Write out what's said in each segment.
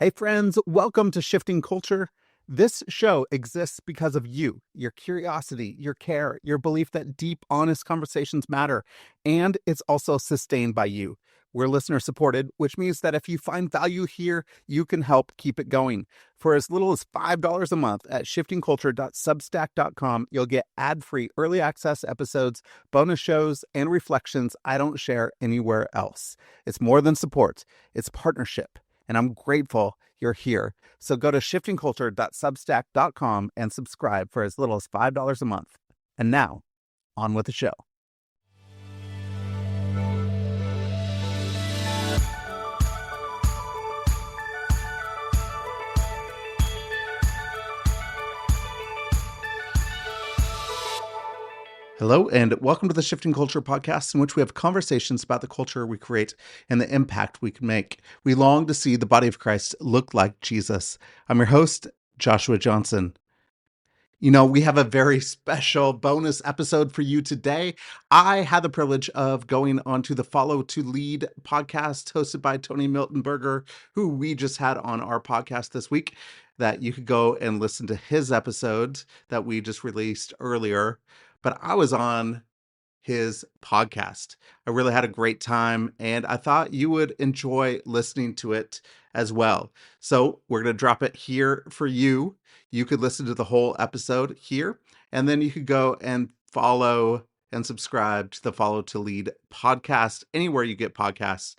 Hey friends, welcome to Shifting Culture. This show exists because of you, your curiosity, your care, your belief that deep, honest conversations matter, and it's also sustained by you. We're listener supported, which means that if you find value here, you can help keep it going. For as little as $5 a month at shiftingculture.substack.com, you'll get ad-free early access episodes, bonus shows, and reflections I don't share anywhere else. It's more than support, it's partnership. And I'm grateful you're here. So go to shiftingculture.substack.com and subscribe for as little as $5 a month. And now, on with the show. Hello, and welcome to the Shifting Culture podcast, in which we have conversations about the culture we create and the impact we can make. We long to see the body of Christ look like Jesus. I'm your host, Joshua Johnson. You know, we have a very special bonus episode for you today. I had the privilege of going onto the Follow to Lead podcast hosted by Tony Miltenberger, who we just had on our podcast this week, that you could go and listen to his episode that we just released earlier. But I was on his podcast. I really had a great time, and I thought you would enjoy listening to it as well. So we're going to drop it here for you. You could listen to the whole episode here, and then you could go and follow and subscribe to the Follow to Lead podcast anywhere you get podcasts.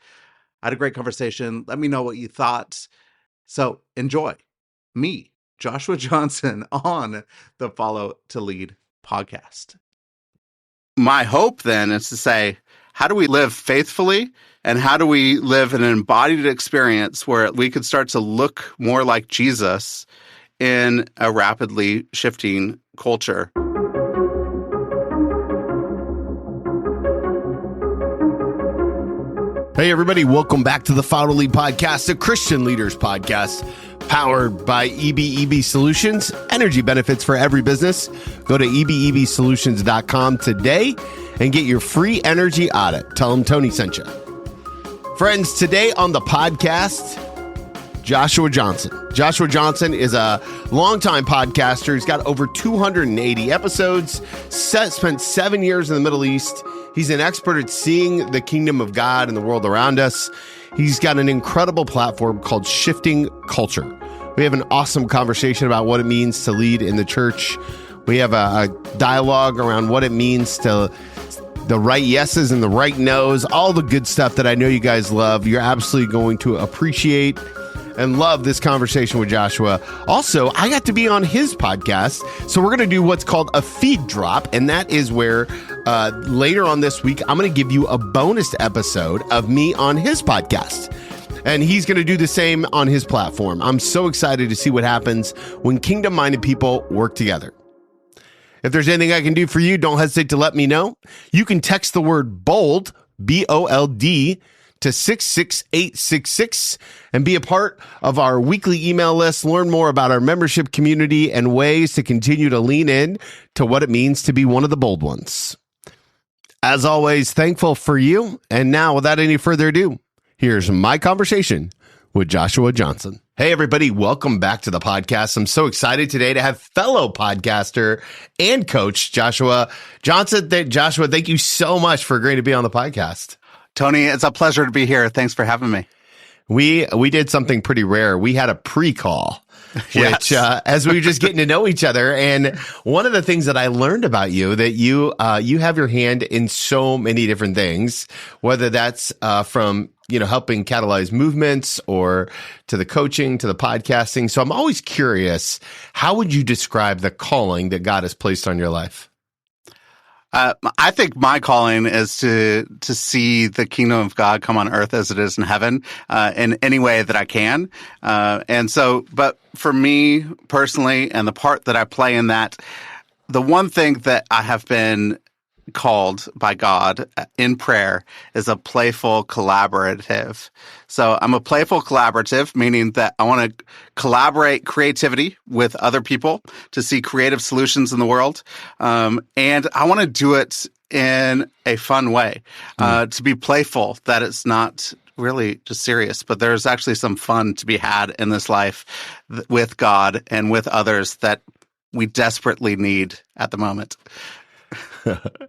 I had a great conversation. Let me know what you thought. So enjoy me, Joshua Johnson, on the Follow to Lead podcast. My hope then is to say, how do we live faithfully, and how do we live an embodied experience where we could start to look more like Jesus in a rapidly shifting culture? Hey everybody, welcome back to the Follow to Lead podcast, a Christian leaders podcast powered by EBEB Solutions, energy benefits for every business. Go to ebebsolutions.com today and get your free energy audit. Tell them Tony sent you. Friends, today on the podcast, Joshua Johnson. Joshua Johnson is a longtime podcaster. He's got over 280 episodes, spent 7 years in the Middle East. He's an expert at seeing the kingdom of God in the world around us. He's got an incredible platform called Shifting Culture. We have an awesome conversation about what it means to lead in the church. We have a dialogue around what it means to the right yeses and the right nos, all the good stuff that I know you guys love. You're absolutely going to appreciate and love this conversation with Joshua. Also, I got to be on his podcast, so we're going to do what's called a feed drop, and that is where later on this week, I'm going to give you a bonus episode of me on his podcast, and he's going to do the same on his platform. I'm so excited to see what happens when kingdom-minded people work together. If there's anything I can do for you, don't hesitate to let me know. You can text the word BOLD, B-O-L-D, to 66866 and be a part of our weekly email list. Learn more about our membership community and ways to continue to lean in to what it means to be one of the bold ones. As always, thankful for you. And now, without any further ado, here's my conversation with Joshua Johnson. Hey, everybody. Welcome back to the podcast. I'm so excited today to have fellow podcaster and coach Joshua Johnson. Joshua, thank you so much for agreeing to be on the podcast. Tony, it's a pleasure to be here. Thanks for having me. We did something pretty rare. We had a pre-call, yes. Which as we were just getting to know each other. And one of the things that I learned about you, that you have your hand in so many different things, whether that's from helping catalyze movements or to the coaching, to the podcasting. So I'm always curious, how would you describe the calling that God has placed on your life? I think my calling is to see the kingdom of God come on earth as it is in heaven, in any way that I can. But for me personally, and the part that I play in that, the one thing that I have been called by God in prayer is a playful collaborative. So I'm a playful collaborative, meaning that I want to collaborate creativity with other people to see creative solutions in the world. And I want to do it in a fun way, to be playful, that it's not really just serious, but there's actually some fun to be had in this life with God and with others that we desperately need at the moment.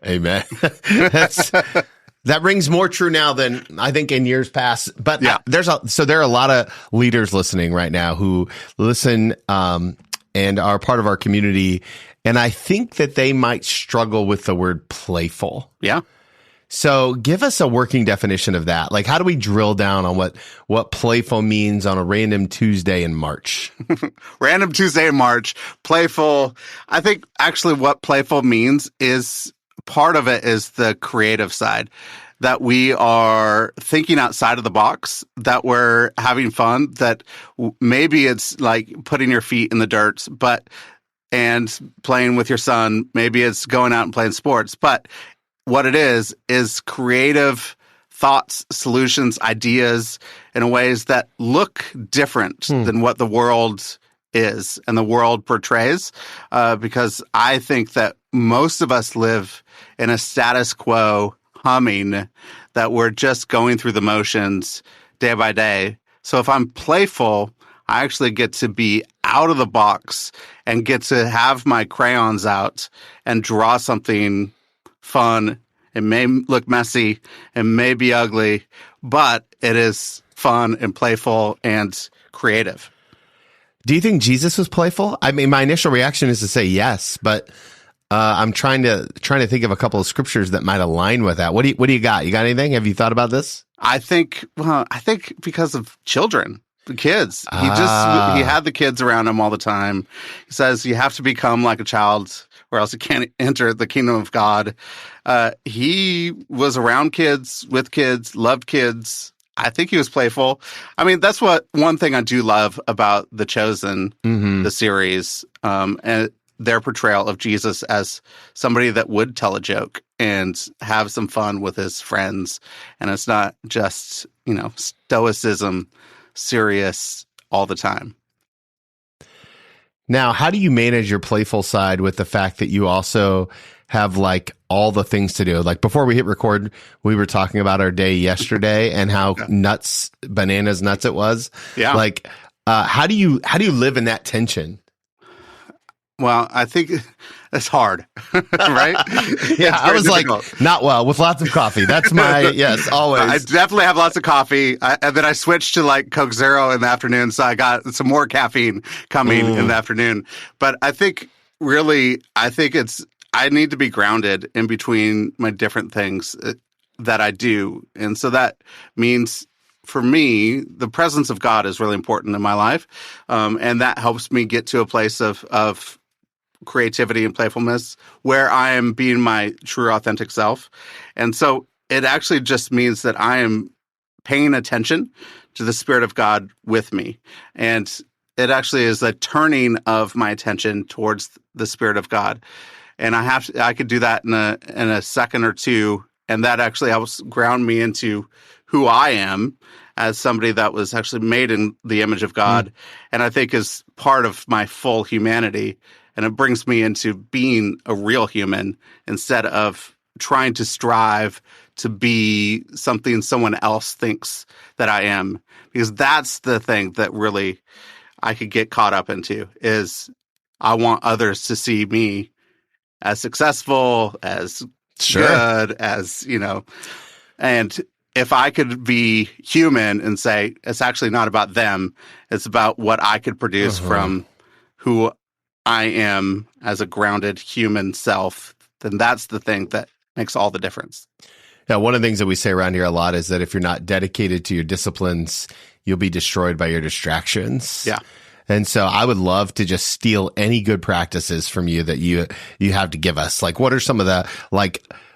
Amen. That rings more true now than I think in years past. But Yeah. there are a lot of leaders listening right now who listen and are part of our community. And I think that they might struggle with the word playful. Yeah. So give us a working definition of that. Like, how do we drill down on what playful means on a random Tuesday in March? Random Tuesday in March, playful. I think actually what playful means is part of it is the creative side, that we are thinking outside of the box, that we're having fun, that maybe it's like putting your feet in the dirt, and playing with your son. Maybe it's going out and playing sports, but what it is creative thoughts, solutions, ideas in ways that look different than what the world is and the world portrays. Because I think that most of us live in a status quo humming, that we're just going through the motions day by day. So if I'm playful, I actually get to be out of the box and get to have my crayons out and draw something fun. It may look messy, it may be ugly, but it is fun and playful and creative. Do you think Jesus was playful? I mean, my initial reaction is to say yes, but I'm trying to think of a couple of scriptures that might align with that. What do you got? You got anything? Have you thought about this? I think because of children. The kids. He had the kids around him all the time. He says you have to become like a child or else you can't enter the kingdom of God. He was around kids, with kids, loved kids. I think he was playful. I mean, that's one thing I do love about The Chosen, the series, and their portrayal of Jesus as somebody that would tell a joke and have some fun with his friends. And it's not just, stoicism, serious all the time. Now, how do you manage your playful side with the fact that you also have like all the things to do? Like before we hit record, we were talking about our day yesterday and how bananas nuts it was. Yeah. Like, how do you live in that tension? Well, I think it's hard, right? Yeah, I was difficult. Like, not well, with lots of coffee. That's my, yes, always. I definitely have lots of coffee. And then I switched to like Coke Zero in the afternoon. So I got some more caffeine coming in the afternoon. But I think I need to be grounded in between my different things that I do. And so that means, for me, the presence of God is really important in my life. And that helps me get to a place of creativity and playfulness where I am being my true, authentic self. And so it actually just means that I am paying attention to the Spirit of God with me. And it actually is a turning of my attention towards the Spirit of God. And I could do that in a second or two. And that actually helps ground me into who I am as somebody that was actually made in the image of God. And I think is part of my full humanity. And it brings me into being a real human instead of trying to strive to be something someone else thinks that I am. Because that's the thing that really I could get caught up into, is I want others to see me as successful, as good, as, and if I could be human and say, it's actually not about them, it's about what I could produce from who I am as a grounded human self, then that's the thing that makes all the difference. Yeah, one of the things that we say around here a lot is that if you're not dedicated to your disciplines, you'll be destroyed by your distractions. Yeah. And so I would love to just steal any good practices from you that you have to give us. Like, what are some of the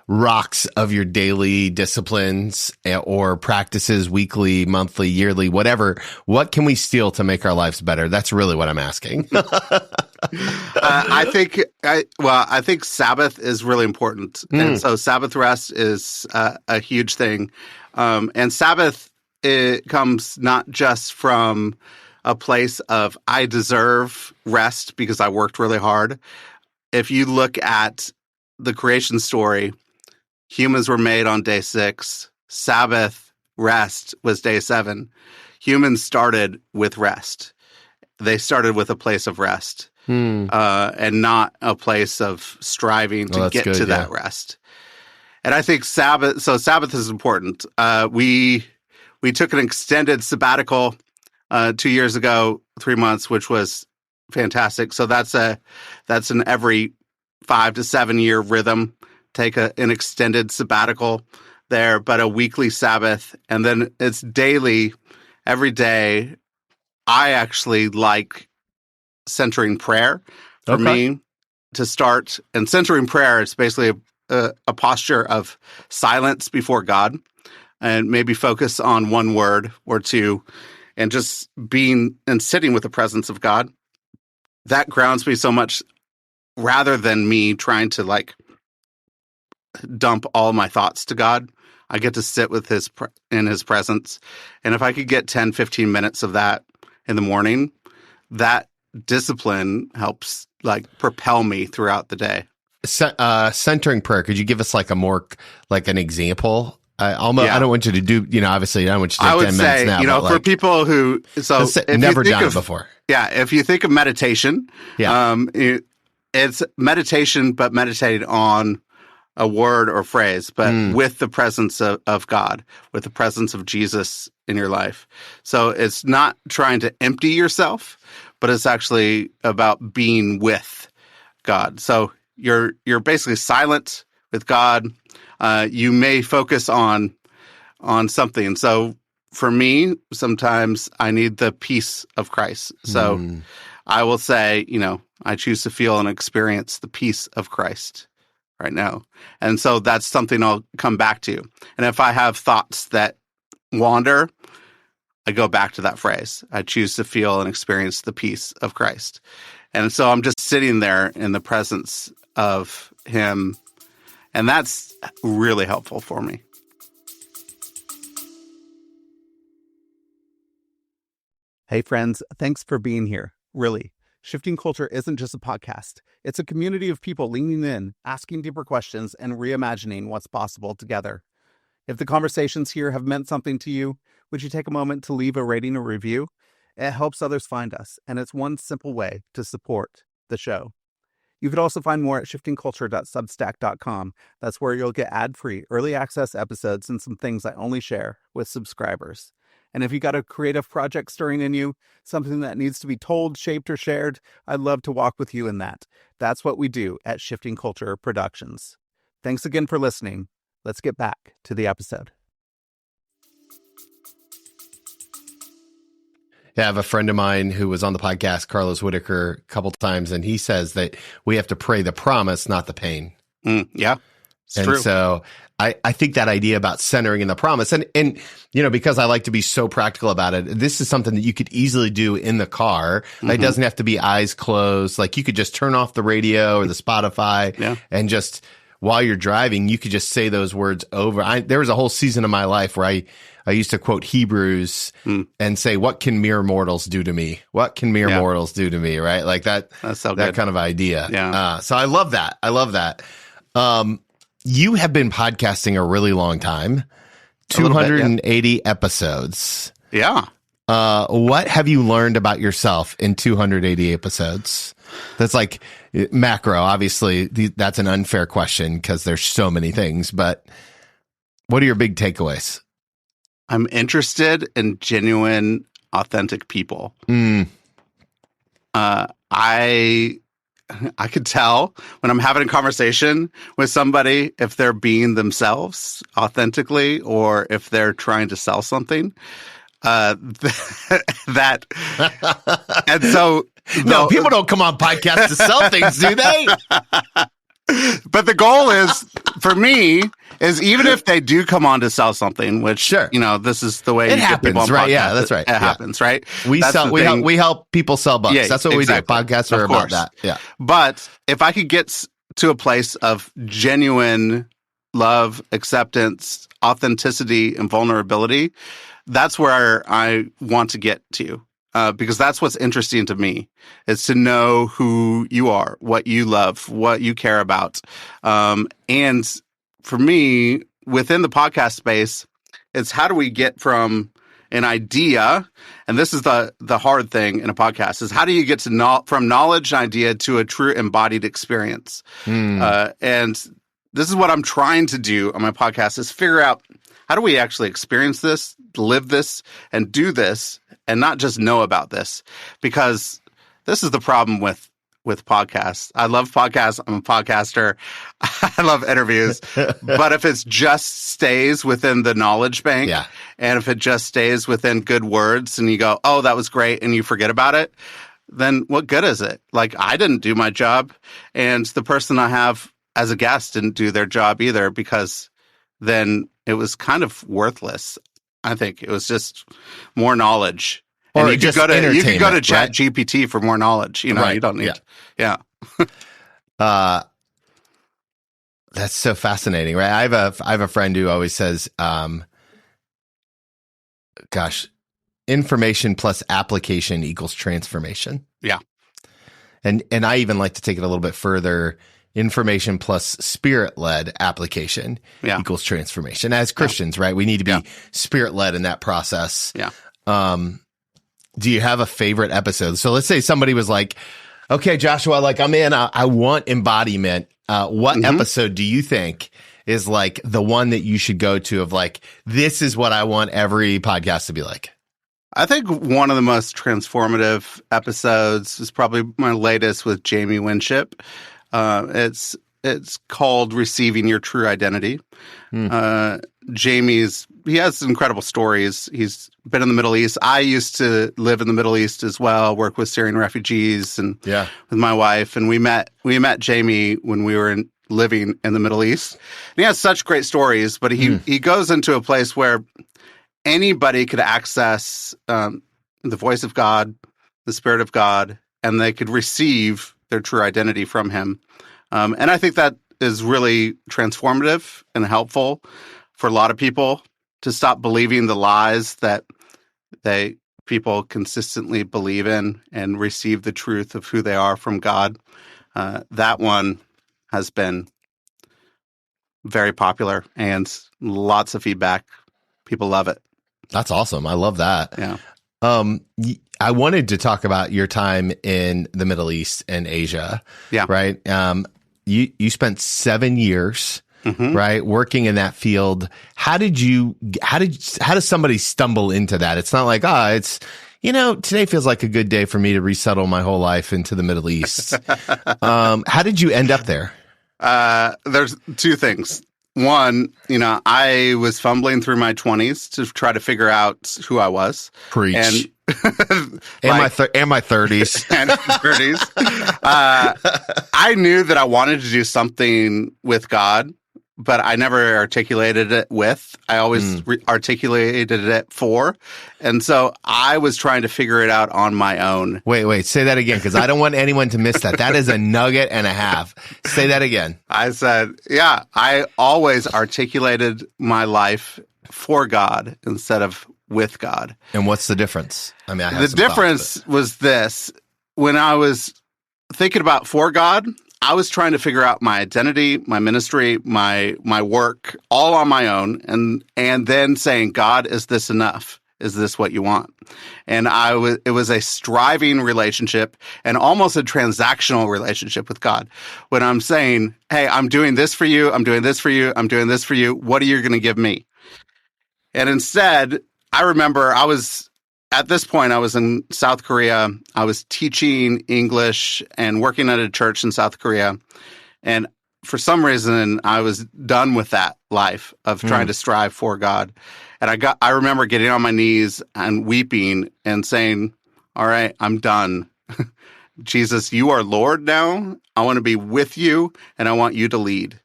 rocks of your daily disciplines or practices, weekly, monthly, yearly, whatever? What can we steal to make our lives better? That's really what I'm asking. I think Sabbath is really important. And so Sabbath rest is a huge thing. And Sabbath, it comes not just from a place of I deserve rest because I worked really hard. If you look at the creation story, humans were made on day 6. Sabbath rest was day 7. Humans started with rest. They started with a place of rest, and not a place of striving to get to that rest. And I think Sabbath is important. We took an extended sabbatical 2 years ago, 3 months, which was fantastic. So that's an every 5 to 7 year rhythm. Take an extended sabbatical there, but a weekly Sabbath, and then it's daily, every day. I actually like centering prayer for me to start. And centering prayer is basically a posture of silence before God, and maybe focus on one word or two, and just being and sitting with the presence of God. That grounds me so much, rather than me trying to like dump all my thoughts to God. I get to sit with in his presence. And if I could get 10, 15 minutes of that in the morning, that discipline helps like propel me throughout the day. Centering prayer. Could you give us like an example? I don't want you to do, obviously I don't want you to take 10 minutes now. For people who, never done it before. Yeah. If you think of meditation, it's meditation, but meditated on a word or phrase, but with the presence of God, with the presence of Jesus in your life. So it's not trying to empty yourself, but it's actually about being with God. So you're basically silent with God. You may focus on something. So for me, sometimes I need the peace of Christ. So I will say, I choose to feel and experience the peace of Christ right now. And so that's something I'll come back to. And if I have thoughts that wander, I go back to that phrase. I choose to feel and experience the peace of Christ. And so I'm just sitting there in the presence of him. And that's really helpful for me. Hey, friends, thanks for being here. Really. Shifting Culture isn't just a podcast. It's a community of people leaning in, asking deeper questions, and reimagining what's possible together. If the conversations here have meant something to you, would you take a moment to leave a rating or review? It helps others find us, and it's one simple way to support the show. You could also find more at shiftingculture.substack.com. That's where you'll get ad-free, early access episodes and some things I only share with subscribers. And if you got a creative project stirring in you, something that needs to be told, shaped, or shared, I'd love to walk with you in that. That's what we do at Shifting Culture Productions. Thanks again for listening. Let's get back to the episode. Yeah, I have a friend of mine who was on the podcast, Carlos Whitaker, a couple times, and he says that we have to pray the promise, not the pain. Yeah. And true. So I think that idea about centering in the promise, and because I like to be so practical about it, this is something that you could easily do in the car. It doesn't have to be eyes closed. Like you could just turn off the radio or the Spotify and just while you're driving, you could just say those words over. There was a whole season of my life where I used to quote Hebrews and say, "What can mere mortals do to me? What can mere mortals do to me?" Right? Like that. That's so that good. kind of idea. Yeah. So I love that. You have been podcasting a really long time, 280 episodes. Yeah. What have you learned about yourself in 280 episodes? That's like macro. Obviously, that's an unfair question because there's so many things, but what are your big takeaways? I'm interested in genuine, authentic people. I could tell when I'm having a conversation with somebody if they're being themselves authentically or if they're trying to sell something. And so people don't come on podcasts to sell things, do they? But the goal is, for me, is even if they do come on to sell something, which, this is the way it you happens, get people on right? podcasts. Yeah, that's right. It happens, right? We help people sell books. Yeah, that's what exactly. we do. Podcasts are about that. Yeah. But if I could get to a place of genuine love, acceptance, authenticity, and vulnerability, that's where I want to get to. Because that's what's interesting to me, is to know who you are, what you love, what you care about. And for me, within the podcast space, It's how do we get from an idea, and this is the hard thing in a podcast, is how do you get to from knowledge and idea to a true embodied experience? And this is what I'm trying to do on my podcast, is figure out how do we actually experience this, live this, and do this, and not just know about this? Because this is the problem with podcasts. I love podcasts. I'm a podcaster. I love interviews. But if it just stays within the knowledge bank, and if it just stays within good words and you go, oh, that was great, and you forget about it, then what good is it? Like, I didn't do my job, and the person I have as a guest didn't do their job either, because then it was kind of worthless. I think it was just more knowledge. Or and you could go to Chat right? GPT for more knowledge. You know, Right. you don't need. Yeah. That's so fascinating, right? I have a friend who always says, information plus application equals transformation. Yeah. And I even like to take it a little bit further. Information plus spirit-led application equals transformation. As Christians, right? We need to be spirit-led in that process. Yeah. Do you have a favorite episode? So let's say somebody was like, okay, Joshua, like I'm in, I want embodiment. What episode do you think is like the one that you should go to of like, this is what I want every podcast to be like? I think one of the most transformative episodes is probably my latest with Jamie Winship. It's called Receiving Your True Identity. He has incredible stories. He's been in the Middle East. I used to live in the Middle East as well, work with Syrian refugees and with my wife. And we met Jamie when we were living in the Middle East. And he has such great stories, but he goes into a place where anybody could access the voice of God, the Spirit of God, and they could receive their true identity from him. And I think that is really transformative and helpful for a lot of people to stop believing the lies that people consistently believe in and receive the truth of who they are from God. That one has been very popular and lots of feedback. People love it. That's awesome. I love that. Yeah. I wanted to talk about your time in the Middle East and Asia. Yeah. Right. You spent 7 years, right, working in that field. How does somebody stumble into that? It's not like, today feels like a good day for me to resettle my whole life into the Middle East. How did you end up there? There's two things. One, I was fumbling through my 20s to try to figure out who I was. Preach. And my 30s. And 30s. I knew that I wanted to do something with God, but I never articulated it with. I always articulated it for. And so I was trying to figure it out on my own. Wait, say that again, because I don't want anyone to miss that. That is a nugget and a half. Say that again. I said, I always articulated my life for God instead of with God. And what's the difference? I mean, the difference was this. When I was thinking about for God, I was trying to figure out my identity, my ministry, my work, all on my own, and then saying, God, is this enough? Is this what you want? And it was a striving relationship and almost a transactional relationship with God. When I'm saying, hey, I'm doing this for you, I'm doing this for you, I'm doing this for you, what are you going to give me? And instead, I remember at this point, I was in South Korea. I was teaching English and working at a church in South Korea. And for some reason, I was done with that life of trying to strive for God. And I remember getting on my knees and weeping and saying, all right, I'm done. Jesus, you are Lord now. I want to be with you and I want you to lead.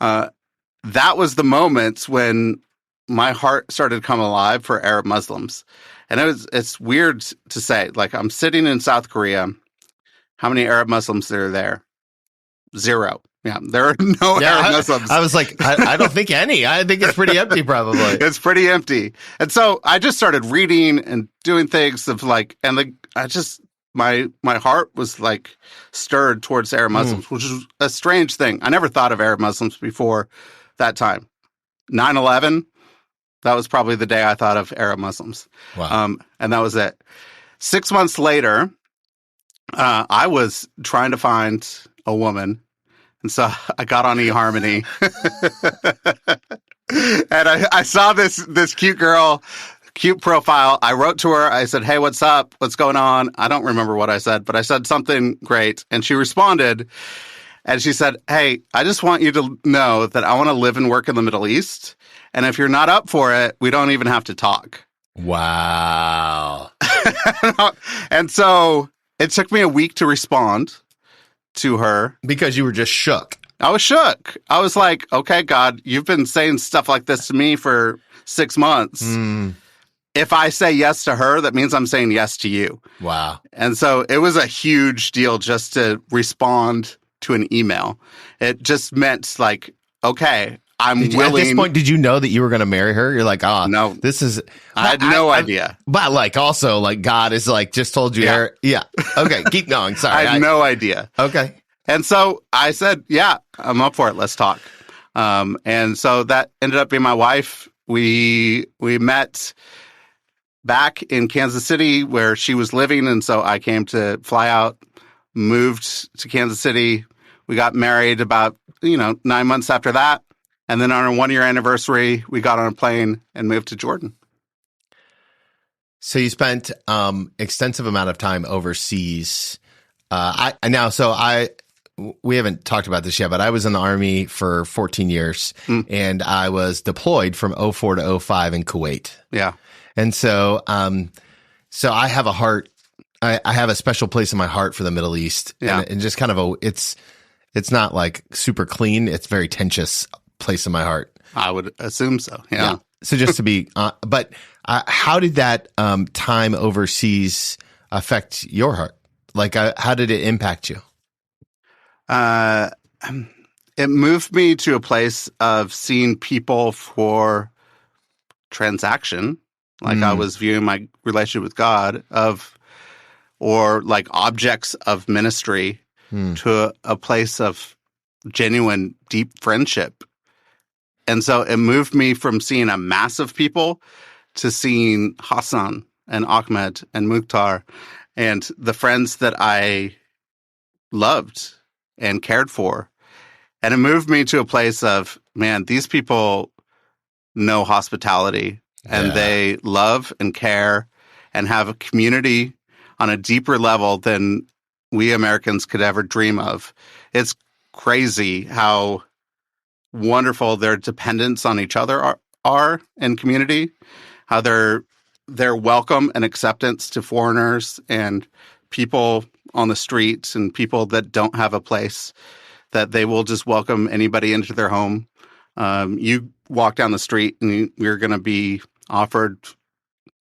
That was the moments when my heart started to come alive for Arab Muslims. And it's weird to say, like, I'm sitting in South Korea. How many Arab Muslims are there? 0. Yeah, there are no Arab Muslims. I was like, I don't think any. I think it's pretty empty, probably. It's pretty empty. And so I just started reading and doing things of like, and my heart was like stirred towards Arab Muslims, which is a strange thing. I never thought of Arab Muslims before that time. 9/11, That was probably the day I thought of Arab Muslims. Wow. And that was it. 6 months later, I was trying to find a woman. And so I got on eHarmony. And I saw this cute girl, cute profile. I wrote to her. I said, hey, what's up? What's going on? I don't remember what I said, but I said something great. And she responded. And she said, hey, I just want you to know that I want to live and work in the Middle East. And if you're not up for it, we don't even have to talk. Wow. And so it took me a week to respond to her. Because you were just shook. I was shook. I was like, okay, God, you've been saying stuff like this to me for 6 months. If I say yes to her, that means I'm saying yes to you. Wow. And so it was a huge deal just to respond to an email. It just meant like, okay, I'm willing. At this point, did you know that you were going to marry her? You're like, no, this is. I had no idea. But like, also, like, God is like, just told you. Yeah. Yeah. Okay. Keep going. Sorry. I had no idea. Okay. And so I said, yeah, I'm up for it. Let's talk. And so that ended up being my wife. We met back in Kansas City where she was living. And so I came to fly out, moved to Kansas City. We got married about, 9 months after that. And then on our 1-year anniversary, we got on a plane and moved to Jordan. So you spent extensive amount of time overseas. We haven't talked about this yet, but I was in the Army for 14 years and I was deployed from 04 to 05 in Kuwait. Yeah. And so, so I have a heart, I have a special place in my heart for the Middle East. Yeah. And just kind of it's not like super clean. It's very tenuous place in my heart. I would assume so. Yeah. So just to be, but how did that time overseas affect your heart? Like, how did it impact you? It moved me to a place of seeing people for transaction, like I was viewing my relationship with God, or like objects of ministry, to a place of genuine, deep friendship. And so it moved me from seeing a mass of people to seeing Hassan and Ahmed and Mukhtar and the friends that I loved and cared for. And it moved me to a place of, man, these people know hospitality and they love and care and have a community on a deeper level than we Americans could ever dream of. It's crazy how wonderful their dependence on each other are in community, how their welcome and acceptance to foreigners and people on the streets and people that don't have a place, that they will just welcome anybody into their home. You walk down the street and you're going to be offered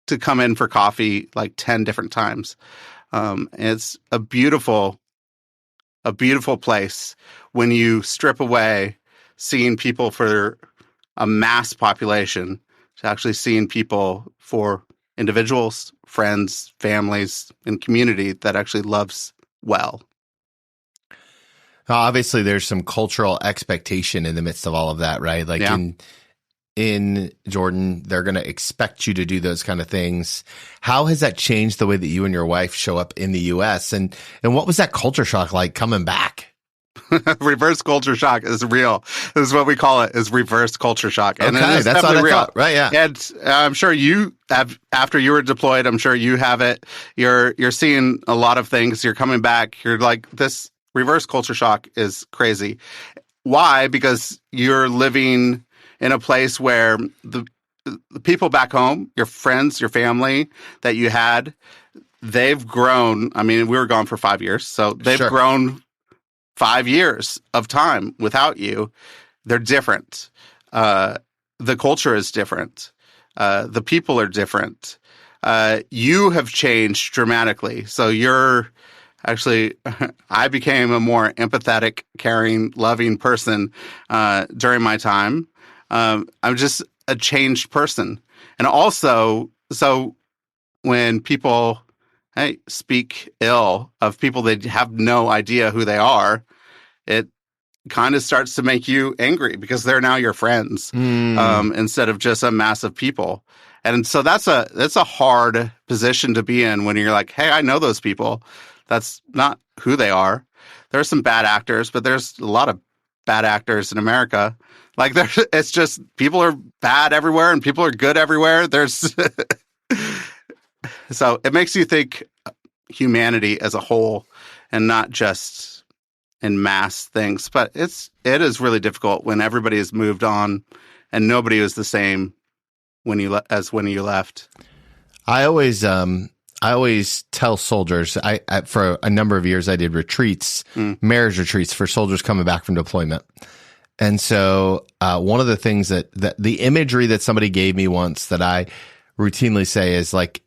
to come in for coffee like 10 different times. It's a beautiful place when you strip away seeing people for a mass population to actually seeing people for individuals, friends, families, and community that actually loves well. Obviously, there's some cultural expectation in the midst of all of that, right? Like in Jordan, they're going to expect you to do those kind of things. How has that changed the way that you and your wife show up in the U.S.? And what was that culture shock like coming back? Reverse culture shock is real. This is what we call it, is reverse culture shock. And okay, that's what I thought. Right, yeah. And I'm sure you have, after you were deployed, I'm sure you have it. You're seeing a lot of things. You're coming back. You're like, this reverse culture shock is crazy. Why? Because you're living in a place where the people back home, your friends, your family that you had, they've grown. I mean, we were gone for 5 years, so they've grown 5 years of time without you. They're different. The culture is different. The people are different. You have changed dramatically. So you're actually, I became a more empathetic, caring, loving person during my time. I'm just a changed person. And also, so when people speak ill of people that have no idea who they are, it kind of starts to make you angry because they're now your friends instead of just a mass of people. And so that's a hard position to be in when you're like, hey, I know those people. That's not who they are. There are some bad actors, but there's a lot of bad actors in America. Like it's just people are bad everywhere and people are good everywhere. There's so it makes you think humanity as a whole and not just in mass things. But it is really difficult when everybody has moved on and nobody was the same when you left. I always tell soldiers, I for a number of years I did retreats, marriage retreats for soldiers coming back from deployment. And so one of the things that the imagery that somebody gave me once that I routinely say is like,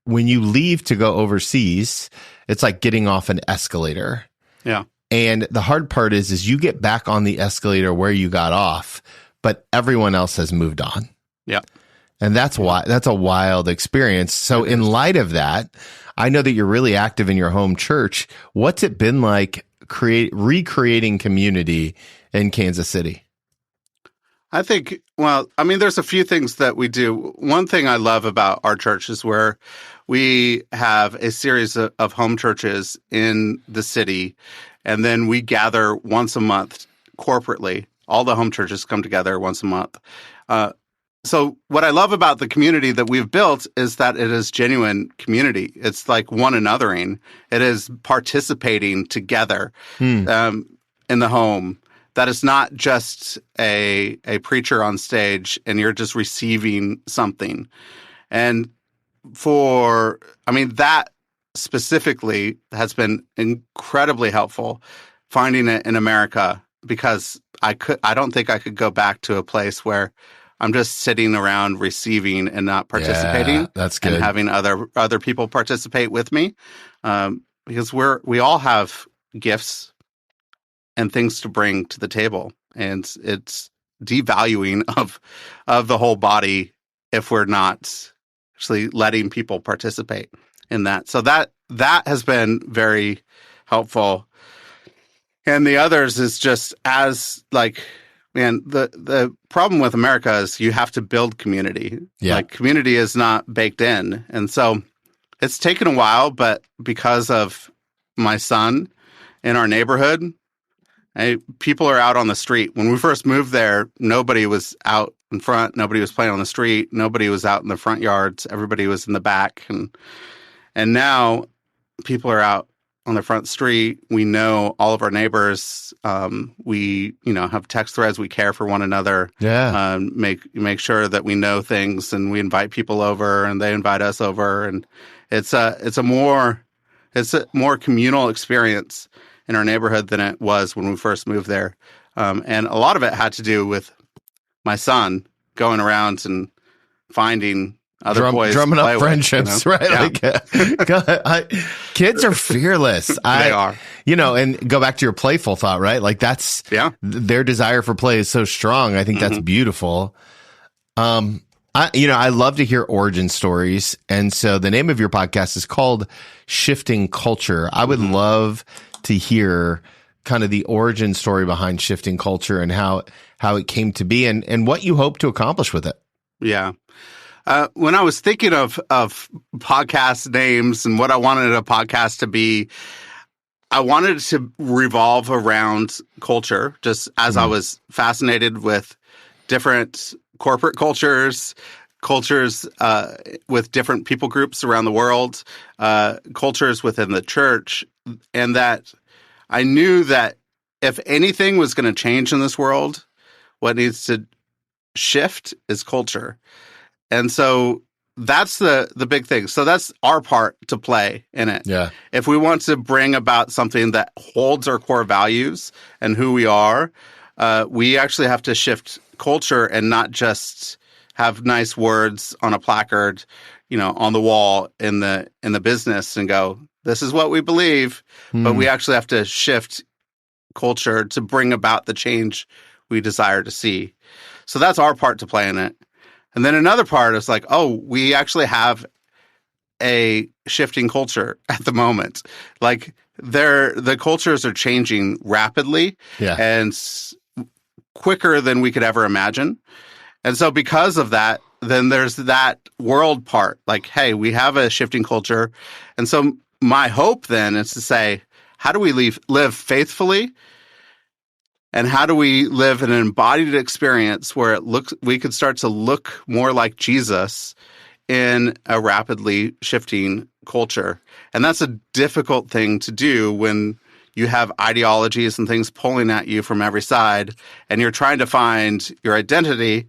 when you leave to go overseas, it's like getting off an escalator. Yeah. And the hard part is you get back on the escalator where you got off, but everyone else has moved on. Yeah. And that's a wild experience. So in light of that, I know that you're really active in your home church. What's it been like recreating community in Kansas City? I think, there's a few things that we do. One thing I love about our church is where we have a series of home churches in the city, and then we gather once a month corporately. All the home churches come together once a month. So what I love about the community that we've built is that it is genuine community. It's like one anothering. It is participating together in the home. That is not just a preacher on stage and you're just receiving something. And that specifically has been incredibly helpful finding it in America, because I don't think I could go back to a place where I'm just sitting around receiving and not participating. Yeah, that's good. And having other people participate with me, because we all have gifts and things to bring to the table, and it's devaluing of the whole body if we're not actually letting people participate in that. So that has been very helpful. And the others is just the problem with America is you have to build community. Yeah. Like community is not baked in. And so it's taken a while, but because of my son in our neighborhood, people are out on the street. When we first moved there, nobody was out in front. Nobody was playing on the street. Nobody was out in the front yards. Everybody was in the back. And now people are out on the front street. We know all of our neighbors. We, have text threads. We care for one another. Yeah. Make sure that we know things, and we invite people over, and they invite us over, and it's a more communal experience in our neighborhood than it was when we first moved there. And a lot of it had to do with my son going around and finding other boys, drumming to play up friendships, with, right? Yeah. Kids are fearless. They are. And go back to your playful thought, right? Like that's their desire for play is so strong. I think that's beautiful. I love to hear origin stories, and so the name of your podcast is called Shifting Culture. I would love to hear kind of the origin story behind Shifting Culture and how it came to be and what you hope to accomplish with it. Yeah. When I was thinking of podcast names and what I wanted a podcast to be, I wanted it to revolve around culture, just as I was fascinated with different corporate cultures with different people groups around the world, cultures within the church, and that I knew that if anything was going to change in this world, what needs to shift is culture. And so that's the big thing. So that's our part to play in it. Yeah. If we want to bring about something that holds our core values and who we are, we actually have to shift culture and not just have nice words on a placard, on the wall in the business and go, this is what we believe. But we actually have to shift culture to bring about the change we desire to see. So that's our part to play in it. And then another part is like, we actually have a shifting culture at the moment. Like the cultures are changing rapidly and quicker than we could ever imagine. And so because of that, then there's that world part. Like, hey, we have a shifting culture. And so my hope then is to say, how do we live faithfully? And how do we live an embodied experience where we could start to look more like Jesus in a rapidly shifting culture? And that's a difficult thing to do when you have ideologies and things pulling at you from every side, and you're trying to find your identity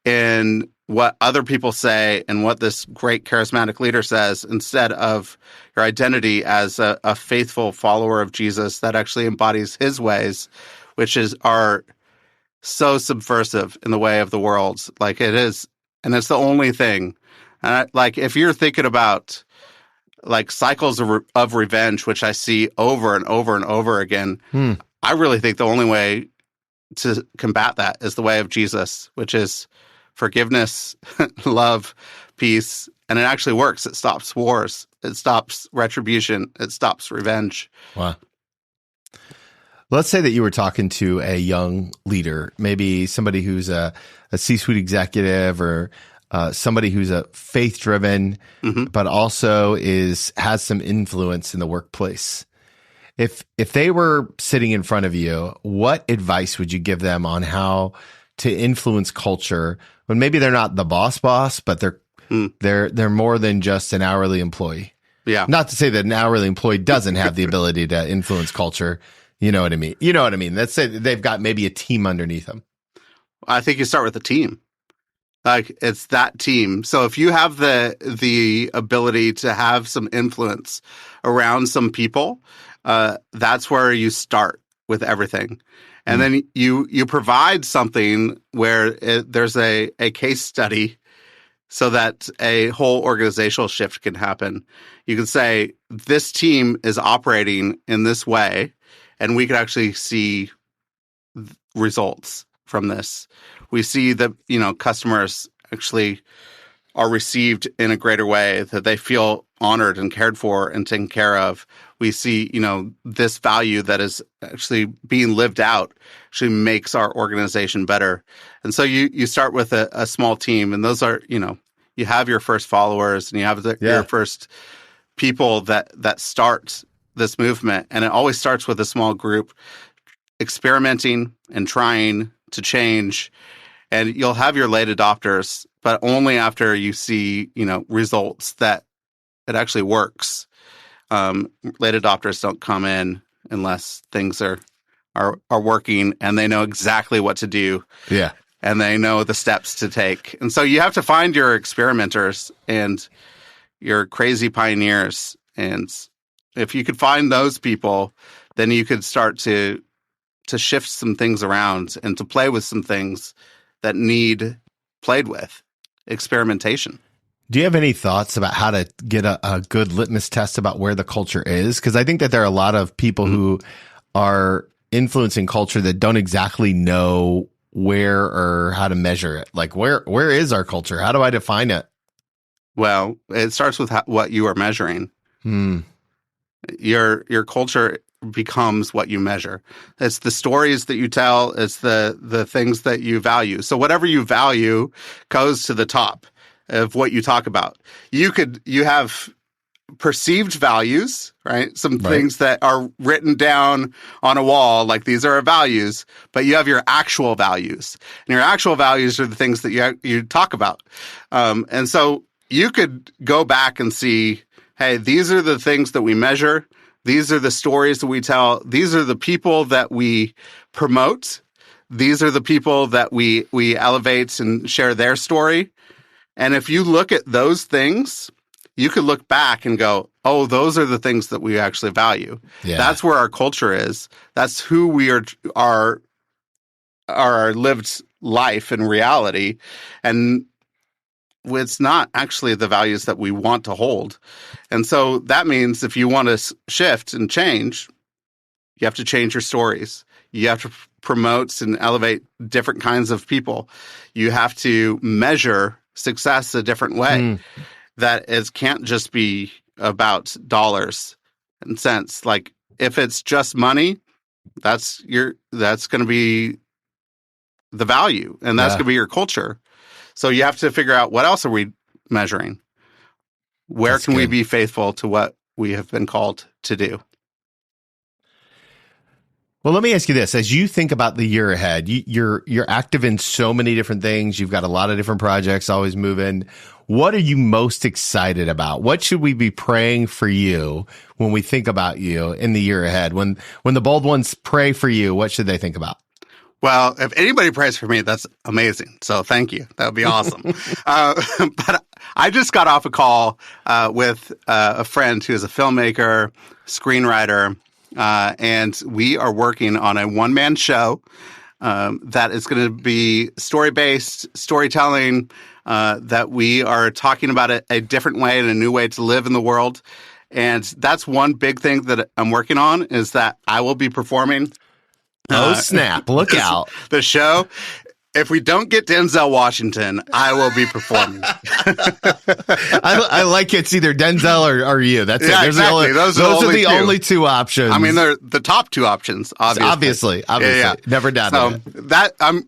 in what other people say and what this great charismatic leader says, instead of your identity as a faithful follower of Jesus that actually embodies his ways, which are so subversive in the way of the world. Like it is, and it's the only thing. And like if you're thinking about like cycles of revenge, which I see over and over and over again, I really think the only way to combat that is the way of Jesus, which is forgiveness, love, peace, and it actually works. It stops wars. It stops retribution. It stops revenge. Wow. Let's say that you were talking to a young leader, maybe somebody who's a C-suite executive or somebody who's a faith-driven, but also has some influence in the workplace. If they were sitting in front of you, what advice would you give them on how to influence culture when maybe they're not the boss, but they're more than just an hourly employee? Yeah. Not to say that an hourly employee doesn't have the ability to influence culture. You know what I mean? Let's say they've got maybe a team underneath them. I think you start with the team. Like it's that team. So if you have the ability to have some influence around some people, that's where you start with everything. And then you provide something where there's a case study so that a whole organizational shift can happen. You can say, this team is operating in this way, and we could actually see results from this. We see that, customers actually are received in a greater way, that they feel honored and cared for and taken care of. We see, this value that is actually being lived out actually makes our organization better. And so you start with a small team, and those are, you have your first followers and you have your first people that start this movement. And it always starts with a small group experimenting and trying to change. And you'll have your late adopters, but only after you see, results that it actually works. Late adopters don't come in unless things are working and they know exactly what to do. Yeah. And they know the steps to take. And so you have to find your experimenters and your crazy pioneers. And if you could find those people, then you could start to shift some things around and to play with some things that need played with. Experimentation. Do you have any thoughts about how to get a good litmus test about where the culture is? Because I think that there are a lot of people who are influencing culture that don't exactly know where or how to measure it. Like, where is our culture? How do I define it? Well, it starts with what you are measuring. Your culture becomes what you measure. It's the stories that you tell. It's the things that you value. So whatever you value goes to the top of what you talk about. You have perceived values, right? Some things that are written down on a wall, like these are our values, but you have your actual values. And your actual values are the things that you talk about. And so you could go back and see, hey, these are the things that we measure. These are the stories that we tell. These are the people that we promote. These are the people that we elevate and share their story. And if you look at those things, you could look back and go, oh, those are the things that we actually value. Yeah. That's where our culture is. That's who we are our lived life and reality. And it's not actually the values that we want to hold. And so that means if you want to shift and change, you have to change your stories. You have to promote and elevate different kinds of people. You have to measure success a different way. that it can't just be about dollars and cents. Like if it's just money, that's going to be the value, and that's going to be your culture. So you have to figure out, what else are we measuring? Where can we be faithful to what we have been called to do? Well, let me ask you this. As you think about the year ahead, you're active in so many different things. You've got a lot of different projects always moving. What are you most excited about? What should we be praying for you when we think about you in the year ahead? When the bold ones pray for you, what should they think about? Well, if anybody prays for me, that's amazing. So thank you. That would be awesome. But I just got off a call with a friend who is a filmmaker, screenwriter, and we are working on a one-man show that is going to be story-based, storytelling, that we are talking about it a different way and a new way to live in the world. And that's one big thing that I'm working on, is that I will be performing. Oh, snap. Look out. The show. If we don't get Denzel Washington, I will be performing. I like it's either Denzel or you. That's it. Exactly. Those are the only two options. I mean, they're the top two options, obviously. Yeah. Never doubted it.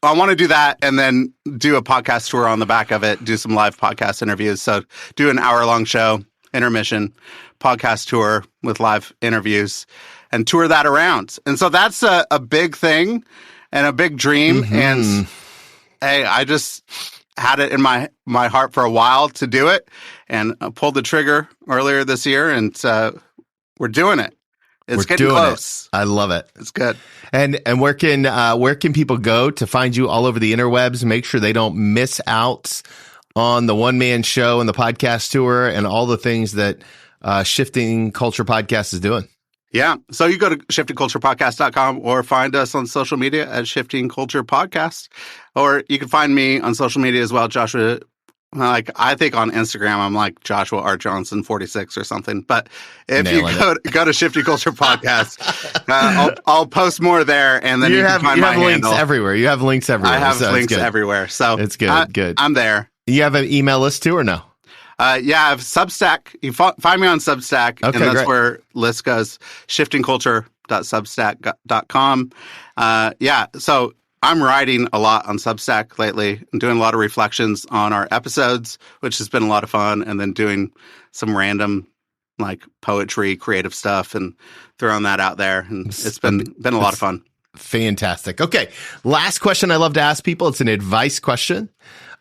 I want to do that and then do a podcast tour on the back of it, do some live podcast interviews. So do an hour-long show, intermission, podcast tour with live interviews, and tour that around. And so that's a big thing and a big dream. Mm-hmm. And hey, I just had it in my heart for a while to do it, and I pulled the trigger earlier this year, and we're doing it. It's getting close. I love it. It's good. And where can people go to find you all over the interwebs? Make sure they don't miss out on the one-man show and the podcast tour and all the things that Shifting Culture Podcast is doing. Yeah. So you go to shiftingculturepodcast.com or find us on social media at Shifting Culture Podcast. Or you can find me on social media as well, Joshua. Like, I think on Instagram, I'm like Joshua R. Johnson 46 or something. But if you go to Shifting Culture Podcast, I'll post more there, and then you can find my handle. Links everywhere. You have links everywhere. I have links everywhere. So it's good. Good. I'm there. You have an email list too, or no? Yeah, I have Substack. You find me on Substack, and that's where list goes, shiftingculture.substack.com. Yeah, so I'm writing a lot on Substack lately. I'm doing a lot of reflections on our episodes, which has been a lot of fun, and then doing some random like poetry, creative stuff, and throwing that out there. And it's been a lot of fun. Fantastic. Okay, last question I love to ask people. It's an advice question.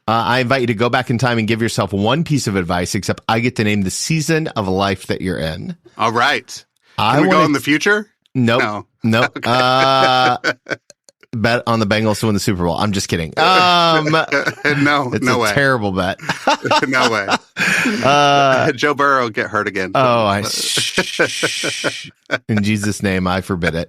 I invite you to go back in time and give yourself one piece of advice, except I get to name the season of life that you're in. All right. Can we go in the future? Nope. No. Okay. Bet on the Bengals to win the Super Bowl. I'm just kidding. No way. Terrible bet. No way. Joe Burrow will get hurt again. In Jesus' name, I forbid it.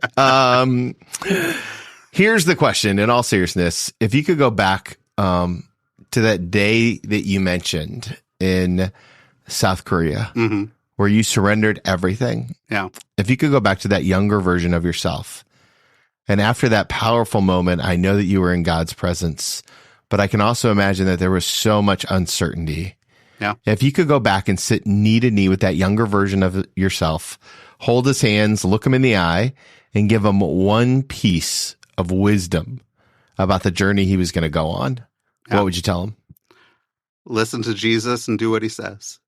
Here's the question. In all seriousness, if you could go back to that day that you mentioned in South Korea, mm-hmm. where you surrendered everything. Yeah. If you could go back to that younger version of yourself, and after that powerful moment, I know that you were in God's presence, but I can also imagine that there was so much uncertainty. Yeah. If you could go back and sit knee to knee with that younger version of yourself, hold his hands, look him in the eye, and give him one piece of wisdom about the journey he was going to go on, what would you tell him? Listen to Jesus and do what he says.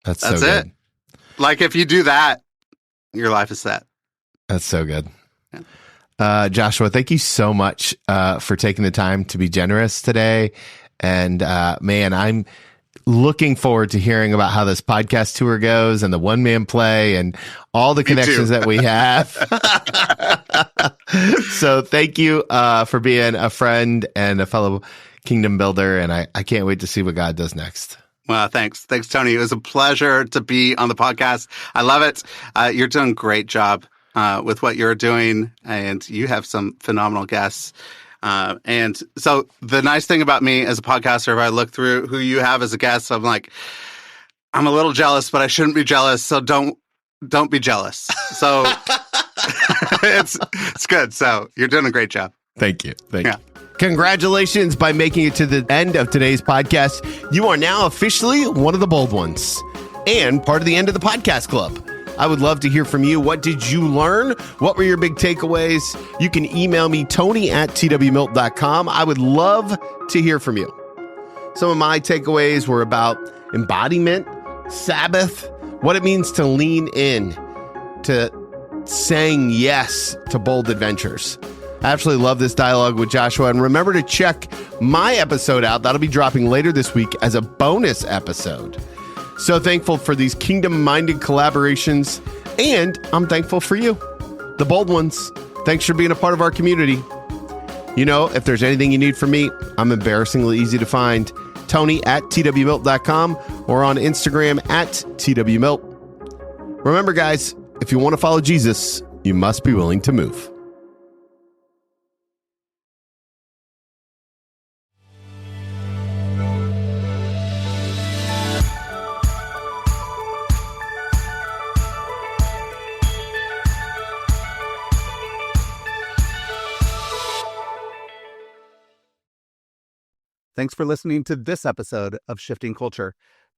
That's so good. It. Like, if you do that, your life is set. That's so good. Yeah. Joshua, thank you so much for taking the time to be generous today. And man, I'm looking forward to hearing about how this podcast tour goes and the one-man play and all the connections that we have. So thank you for being a friend and a fellow kingdom builder. And I can't wait to see what God does next. Well, thanks. Thanks, Tony. It was a pleasure to be on the podcast. I love it. You're doing a great job with what you're doing, and you have some phenomenal guests. And so the nice thing about me as a podcaster, if I look through who you have as a guest, I'm like, I'm a little jealous, but I shouldn't be jealous. So don't be jealous. So it's good. So you're doing a great job. Thank you. Thank you. Congratulations by making it to the end of today's podcast. You are now officially one of the bold ones and part of the end of the podcast club. I would love to hear from you. What did you learn? What were your big takeaways? You can email me, tony@twmilt.com. I would love to hear from you. Some of my takeaways were about embodiment, Sabbath, what it means to lean in, to saying yes to bold adventures. I absolutely love this dialogue with Joshua. And remember to check my episode out. That'll be dropping later this week as a bonus episode. So thankful for these kingdom-minded collaborations. And I'm thankful for you, the bold ones. Thanks for being a part of our community. You know, if there's anything you need from me, I'm embarrassingly easy to find. Tony@twmilt.com or on Instagram @twmilt. Remember, guys, if you want to follow Jesus, you must be willing to move. Thanks for listening to this episode of Shifting Culture.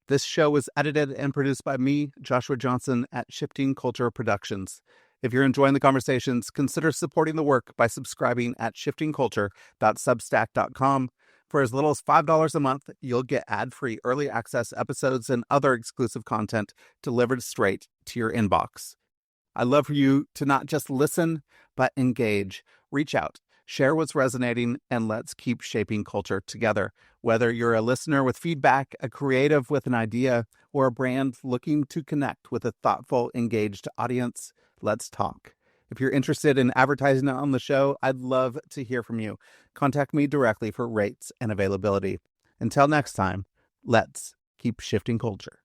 This show was edited and produced by me, Joshua Johnson, at Shifting Culture Productions. If you're enjoying the conversations, consider supporting the work by subscribing at shiftingculture.substack.com. For as little as $5 a month, you'll get ad-free early access episodes and other exclusive content delivered straight to your inbox. I'd love for you to not just listen, but engage. Reach out. Share what's resonating, and let's keep shaping culture together. Whether you're a listener with feedback, a creative with an idea, or a brand looking to connect with a thoughtful, engaged audience, let's talk. If you're interested in advertising on the show, I'd love to hear from you. Contact me directly for rates and availability. Until next time, let's keep shifting culture.